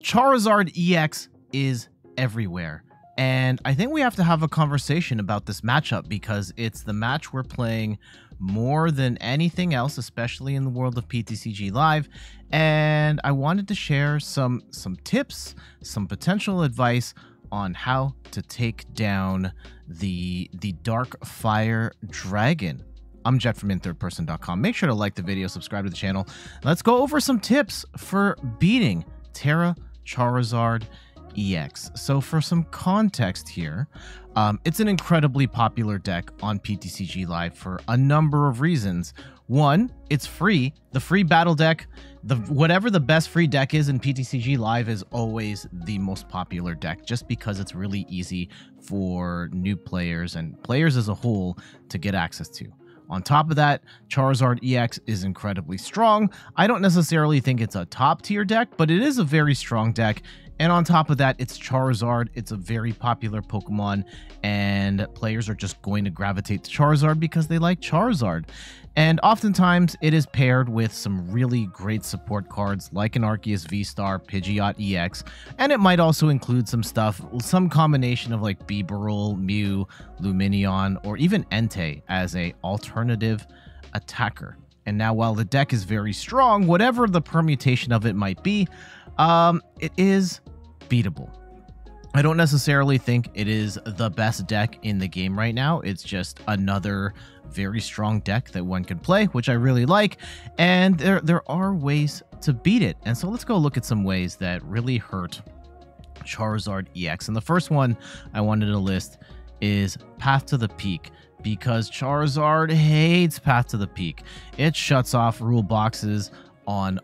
Charizard EX is everywhere. And I think we have to have a conversation about this matchup because it's the match we're playing more than anything else, especially in the world of PTCG Live. And I wanted to share some tips, some potential advice on how to take down the Dark Fire Dragon. I'm Jet from inthirdperson.com. Make sure to like the video, subscribe to the channel. Let's go over some tips for beating Tera Charizard EX. So for some context here, it's an incredibly popular deck on PTCG Live for a number of reasons. One, it's free. The free battle deck, whatever the best free deck is in PTCG Live is always the most popular deck just because it's really easy for new players and players as a whole to get access to. On top of that, Charizard EX is incredibly strong. I don't necessarily think it's a top tier deck, but it is a very strong deck. And on top of that, it's Charizard. It's a very popular Pokemon, and players are just going to gravitate to Charizard because they like Charizard. And oftentimes, it is paired with some really great support cards like an Arceus V-Star, Pidgeot EX, and it might also include some stuff, some combination of like Bibarel, Mew, Lumineon, or even Entei as a alternative attacker. And now, while the deck is very strong, whatever the permutation of it might be, it is beatable. I don't necessarily think it is the best deck in the game right now. It's just another very strong deck that one can play, which I really like. And there are ways to beat it. And so let's go look at some ways that really hurt Charizard EX. And the first one I wanted to list is Path to the Peak, because Charizard hates Path to the Peak. It shuts off rule boxes on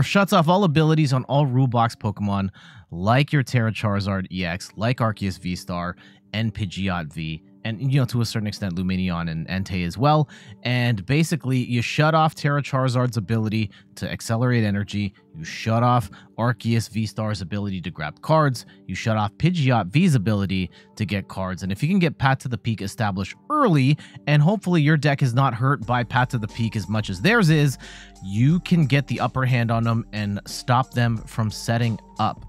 shuts off all abilities on all rule box Pokemon like your Tera Charizard EX, like Arceus V-Star, and Pidgeot V, and to a certain extent Lumineon and Entei as well. And basically you shut off Tera Charizard's ability to accelerate energy, you shut off Arceus V-Star's ability to grab cards, you shut off Pidgeot V's ability to get cards. And if you can get Path to the Peak established early, and hopefully your deck is not hurt by Path to the Peak as much as theirs is, you can get the upper hand on them and stop them from setting up.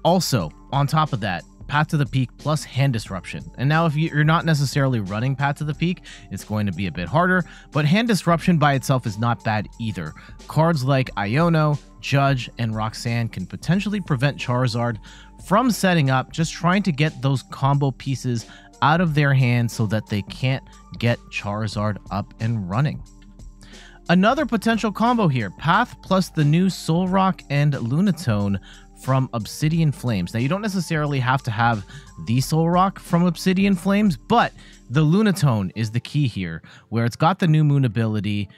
Also, on top of that, Path to the Peak plus Hand Disruption. And now if you're not necessarily running Path to the Peak, it's going to be a bit harder, but Hand Disruption by itself is not bad either. Cards like Iono, Judge, and Roxanne can potentially prevent Charizard from setting up, just trying to get those combo pieces out of their hands so that they can't get Charizard up and running. Another potential combo here, Path plus the new Solrock and Lunatone from Obsidian Flames. Now, you don't necessarily have to have the Solrock from Obsidian Flames, but the Lunatone is the key here, where it's got the New Moon ability,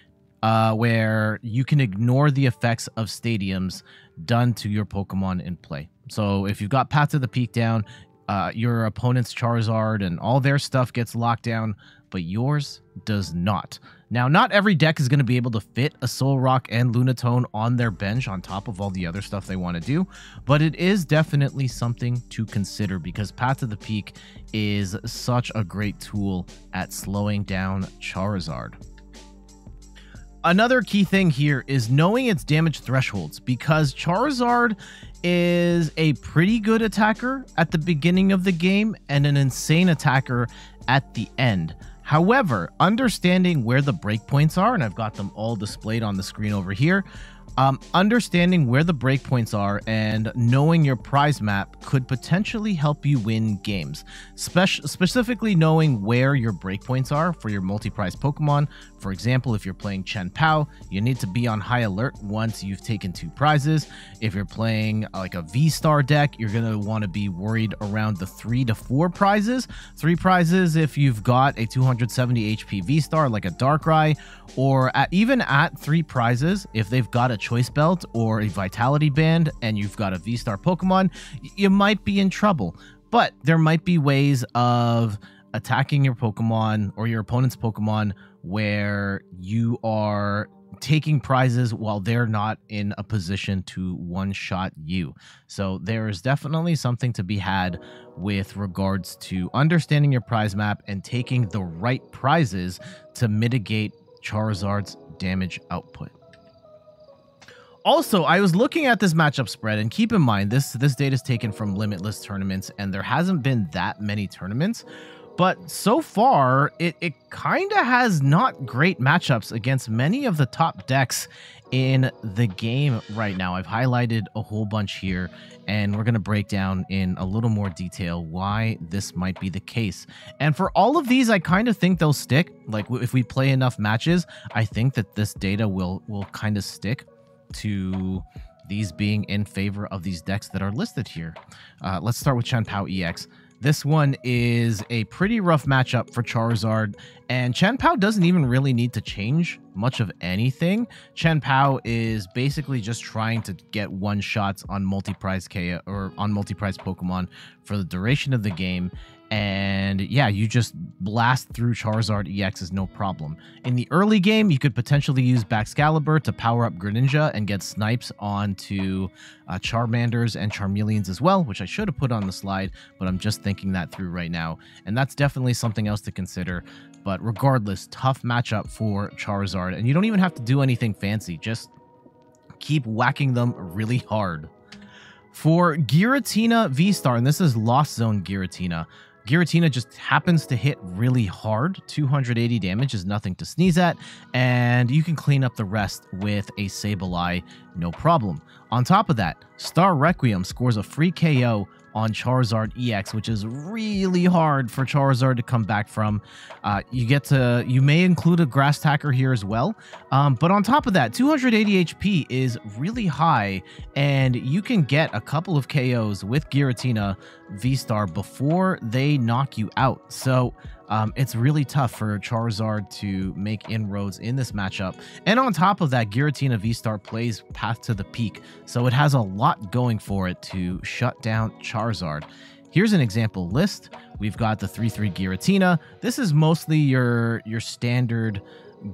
where you can ignore the effects of stadiums done to your Pokemon in play. So if you've got Path to the Peak down, your opponent's Charizard and all their stuff gets locked down, but yours does not. Now, not every deck is going to be able to fit a Solrock and Lunatone on their bench on top of all the other stuff they want to do, but it is definitely something to consider because Path to the Peak is such a great tool at slowing down Charizard. Another key thing here is knowing its damage thresholds, because Charizard is a pretty good attacker at the beginning of the game and an insane attacker at the end. However, understanding where the breakpoints are, and I've got them all displayed on the screen over here, understanding where the breakpoints are and knowing your prize map could potentially help you win games. Specifically knowing where your breakpoints are for your multi-prize Pokemon. For example, if you're playing chien-pao, you need to be on high alert once you've taken 2 prizes. If you're playing like a V-Star deck, you're going to want to be worried around the 3 to 4 prizes. 3 prizes if you've got a 270 HP V-Star like a Darkrai, or even at 3 prizes, if they've got a Choice Belt or a Vitality Band and you've got a V-Star Pokemon, you might be in trouble. But there might be ways of attacking your Pokemon or your opponent's Pokemon where you are taking prizes while they're not in a position to one-shot you. So there is definitely something to be had with regards to understanding your prize map and taking the right prizes to mitigate Charizard's damage output. Also, I was looking at this matchup spread, and keep in mind, this data is taken from Limitless tournaments, and there hasn't been that many tournaments. But so far, it kind of has not great matchups against many of the top decks in the game right now. I've highlighted a whole bunch here, and we're going to break down in a little more detail why this might be the case. And for all of these, I kind of think they'll stick. Like, if we play enough matches, I think that this data will kind of stick to these being in favor of these decks that are listed here. Let's start with chien-pao EX. This one is a pretty rough matchup for Charizard, and chien-pao doesn't even really need to change much of anything. Chien-pao is basically just trying to get one-shots on multi-prize KO or on multi-prize Pokemon for the duration of the game. And yeah, you just blast through Charizard EX is no problem. In the early game, you could potentially use Baxcalibur to power up Greninja and get snipes onto Charmanders and Charmeleons as well, which I should have put on the slide, but I'm just thinking that through right now. And that's definitely something else to consider. But regardless, tough matchup for Charizard. And you don't even have to do anything fancy. Just keep whacking them really hard. For Giratina V-Star, and this is Lost Zone Giratina, Giratina just happens to hit really hard. 280 damage is nothing to sneeze at, and you can clean up the rest with a Sableye, no problem. On top of that, Star Requiem scores a free KO on Charizard EX, which is really hard for Charizard to come back from. You may include a Grass Tacker here as well, but on top of that, 280 HP is really high, and you can get a couple of KOs with Giratina V-Star before they knock you out. So it's really tough for Charizard to make inroads in this matchup. And on top of that, Giratina V-Star plays Path to the Peak, so it has a lot going for it to shut down Charizard. Here's an example list. We've got the 3-3 Giratina. This is mostly your standard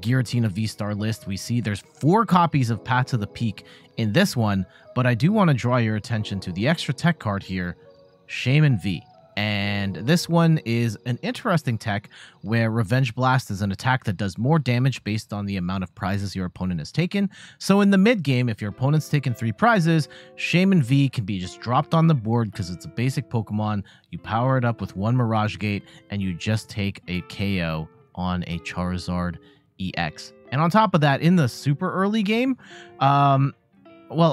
Giratina V-Star list. We see there's 4 copies of Path to the Peak in this one, but I do want to draw your attention to the extra tech card here, Shaman V. And this one is an interesting tech where Revenge Blast is an attack that does more damage based on the amount of prizes your opponent has taken. So in the mid game, if your opponent's taken 3 prizes, Shaman V can be just dropped on the board because it's a basic Pokemon. You power it up with 1 Mirage Gate and you just take a KO on a Charizard EX. And on top of that, in the super early game, well,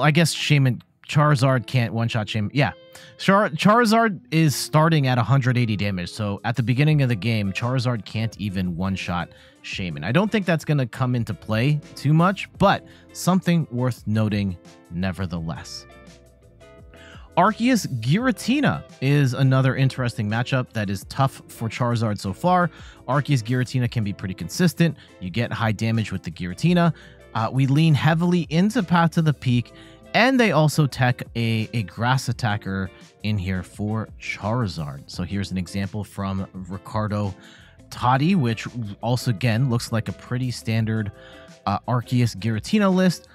I guess Charizard can't one-shot Shaman. Yeah, Charizard is starting at 180 damage, so at the beginning of the game, Charizard can't even one-shot Shaman. I don't think that's going to come into play too much, but something worth noting nevertheless. Arceus Giratina is another interesting matchup that is tough for Charizard so far. Arceus Giratina can be pretty consistent. You get high damage with the Giratina. We lean heavily into Path to the Peak, and they also tech a grass attacker in here for Charizard. So here's an example from Ricardo Toddy, which also, again, looks like a pretty standard Arceus Giratina list.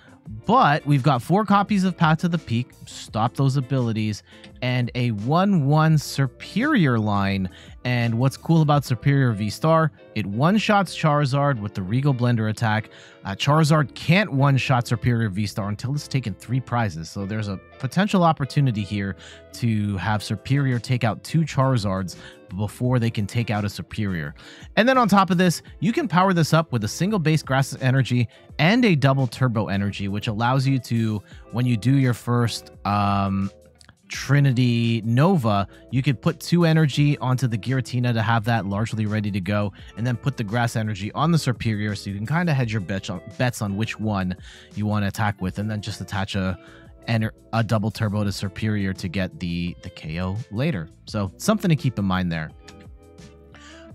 But we've got 4 copies of Path to the Peak, stop those abilities, and a 1-1 Superior line. And what's cool about Superior V-Star, it one-shots Charizard with the Regal Blender attack. Charizard can't one-shot Superior V-Star until it's taken 3 prizes. So there's a potential opportunity here to have Superior take out 2 Charizards before they can take out a Superior. And then on top of this, you can power this up with a single base Grass Energy and a double Turbo Energy, which allows you to, when you do your first Trinity Nova, you could put 2 energy onto the Giratina to have that largely ready to go, and then put the Grass Energy on the Superior, so you can kind of hedge your bets on which one you want to attack with, and then just attach a double turbo to Superior to get the KO later. So something to keep in mind there.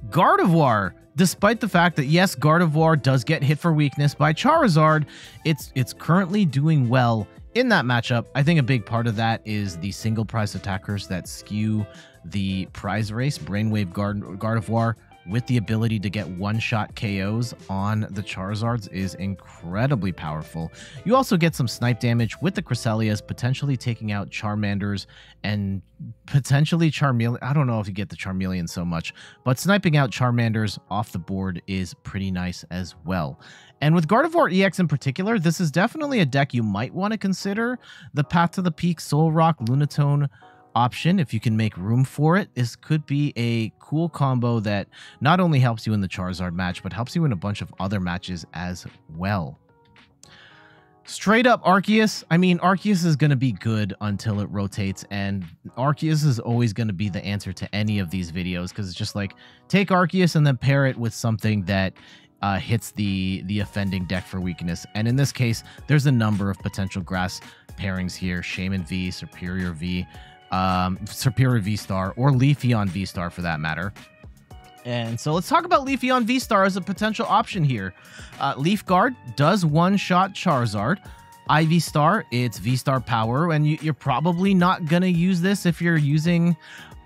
Gardevoir, despite the fact that yes, Gardevoir does get hit for weakness by Charizard, it's currently doing well in that matchup. I think a big part of that is the single prize attackers that skew the prize race. Brainwave Gardevoir with the ability to get one-shot KOs on the Charizards is incredibly powerful. You also get some snipe damage with the Cresselias, potentially taking out Charmanders and potentially Charmeleon. I don't know if you get the Charmeleon so much, but sniping out Charmanders off the board is pretty nice as well. And with Gardevoir EX in particular, this is definitely a deck you might want to consider. The Path to the Peak, Solrock, Lunatone option, if you can make room for it, this could be a cool combo that not only helps you in the Charizard match, but helps you in a bunch of other matches as well. Straight up Arceus, I mean, Arceus is going to be good until it rotates, and Arceus is always going to be the answer to any of these videos, because it's just like, take Arceus and then pair it with something that hits the offending deck for weakness. And in this case, there's a number of potential grass pairings here. Shaman V, Superior V, Superior V-Star, or Leafeon V-Star for that matter. And so let's talk about Leafeon V-Star as a potential option here. Leaf Guard does one-shot Charizard. Ivy Star, it's V-Star power, and you're probably not going to use this if you're using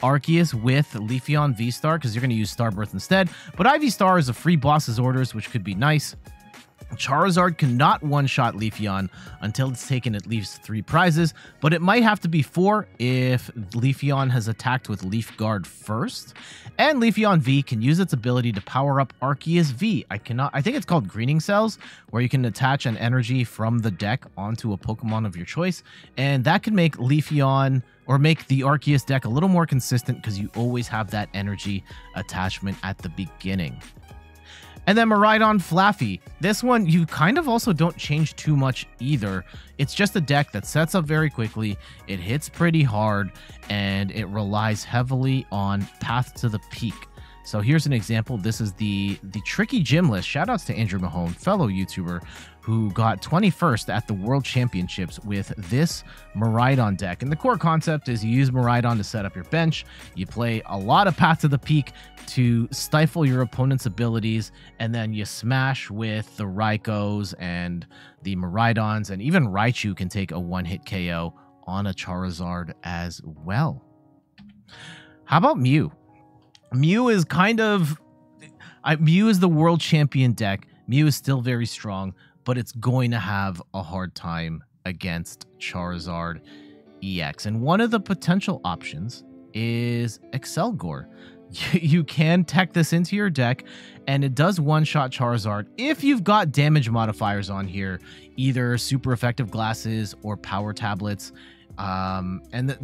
Arceus with Leafeon V-Star, because you're going to use Starbirth instead. But Ivy Star is a free boss's orders, which could be nice. Charizard cannot one-shot Leafeon until it's taken at least 3 prizes, but it might have to be 4 if Leafeon has attacked with Leaf Guard first. And Leafeon V can use its ability to power up Arceus V. I think it's called Greening Cells, where you can attach an energy from the deck onto a Pokemon of your choice, and that can make Leafeon or make the Arceus deck a little more consistent because you always have that energy attachment at the beginning. And then Miraidon Flaffy. This one, you kind of also don't change too much either. It's just a deck that sets up very quickly, it hits pretty hard, and it relies heavily on Path to the Peak. So here's an example. This is the Tricky Gym List. Shoutouts to Andrew Mahone, fellow YouTuber, who got 21st at the World Championships with this Miraidon deck. And the core concept is you use Miraidon to set up your bench. You play a lot of Path to the Peak to stifle your opponent's abilities, and then you smash with the Raikos and the Miraidons, and even Raichu can take a one-hit KO on a Charizard as well. How about Mew? Mew is Mew is the world champion deck. Mew is still very strong, but it's going to have a hard time against Charizard EX. And one of the potential options is Excelgor. You can tech this into your deck, and it does one-shot Charizard if you've got damage modifiers on here, either super effective glasses or power tablets.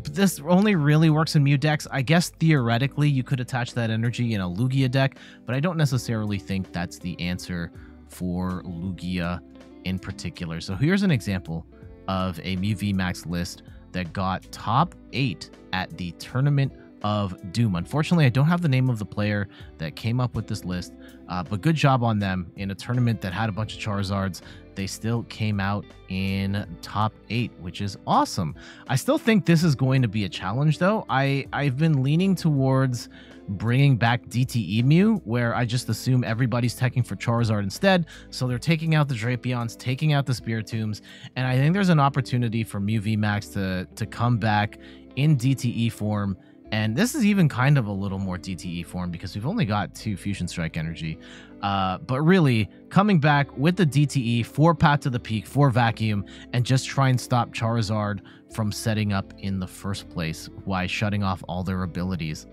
This only really works in Mew decks. I guess theoretically you could attach that energy in a Lugia deck, but I don't necessarily think that's the answer for Lugia in particular. So here's an example of a Mew VMAX list that got top 8 at the Tournament of Doom. Unfortunately, I don't have the name of the player that came up with this list, but good job on them. In a tournament that had a bunch of Charizards, they still came out in top 8, which is awesome. I still think this is going to be a challenge, though. I've been leaning towards bringing back DTE Mew, where I just assume everybody's teching for Charizard instead, so they're taking out the Drapions, taking out the Spiritombs, and I think there's an opportunity for Mew VMAX to come back in DTE form. And this is even kind of a little more DTE form because we've only got 2 Fusion Strike energy. But really, coming back with the DTE for Path to the Peak, for Vacuum, and just try and stop Charizard from setting up in the first place by shutting off all their abilities.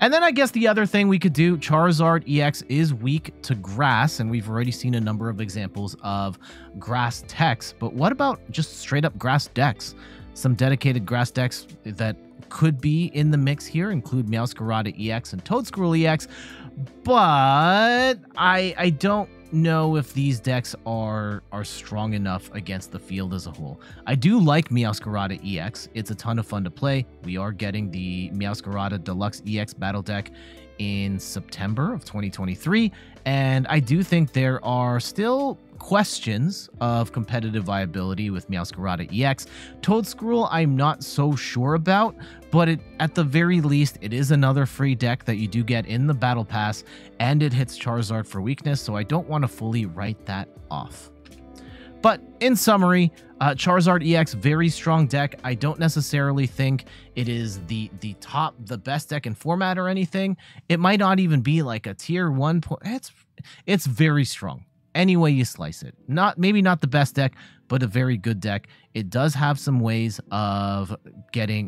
And then I guess the other thing we could do, Charizard EX is weak to grass, and we've already seen a number of examples of grass techs. But what about just straight up grass decks? Some dedicated grass decks that could be in the mix here include Meowscarada EX and Toedscruel EX, but I don't know if these decks are strong enough against the field as a whole. I do like Meowscarada EX. It's a ton of fun to play. We are getting the Meowscarada Deluxe EX battle deck in September of 2023, and I do think there are still questions of competitive viability with Meowscarada EX. Toedscruel, I'm not so sure about, but at the very least, it is another free deck that you do get in the Battle Pass, and it hits Charizard for weakness, so I don't want to fully write that off. But in summary, Charizard EX, very strong deck. I don't necessarily think it is the best deck in format or anything. It might not even be like a tier 1 point. It's very strong. Any way you slice it. Maybe not the best deck, but a very good deck. It does have some ways of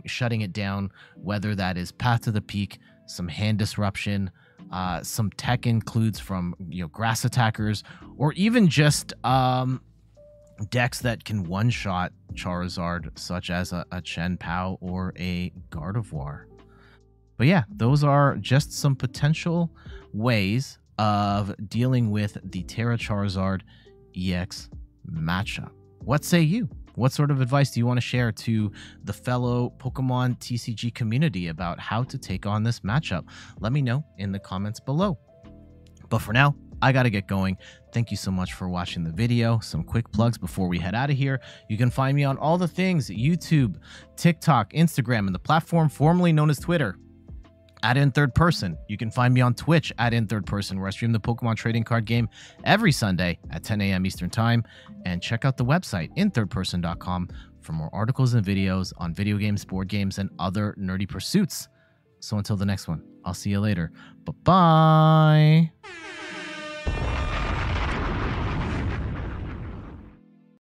shutting it down, whether that is Path to the Peak, some hand disruption, some tech includes from grass attackers, or even just decks that can one-shot Charizard, such as a Chien-pao or a Gardevoir. But yeah, those are just some potential ways of dealing with the Tera Charizard EX matchup. What say you? What sort of advice do you want to share to the fellow Pokemon TCG community about how to take on this matchup? Let me know in the comments below. But for now, I gotta get going. Thank you so much for watching the video. Some quick plugs before we head out of here. You can find me on all the things: YouTube, TikTok, Instagram, and the platform formerly known as Twitter @InThirdPerson. You can find me on Twitch @InThirdPerson, where I stream the Pokemon trading card game every Sunday at 10 a.m. Eastern Time. And check out the website, inthirdperson.com, for more articles and videos on video games, board games, and other nerdy pursuits. So until the next one, I'll see you later. Bye-bye.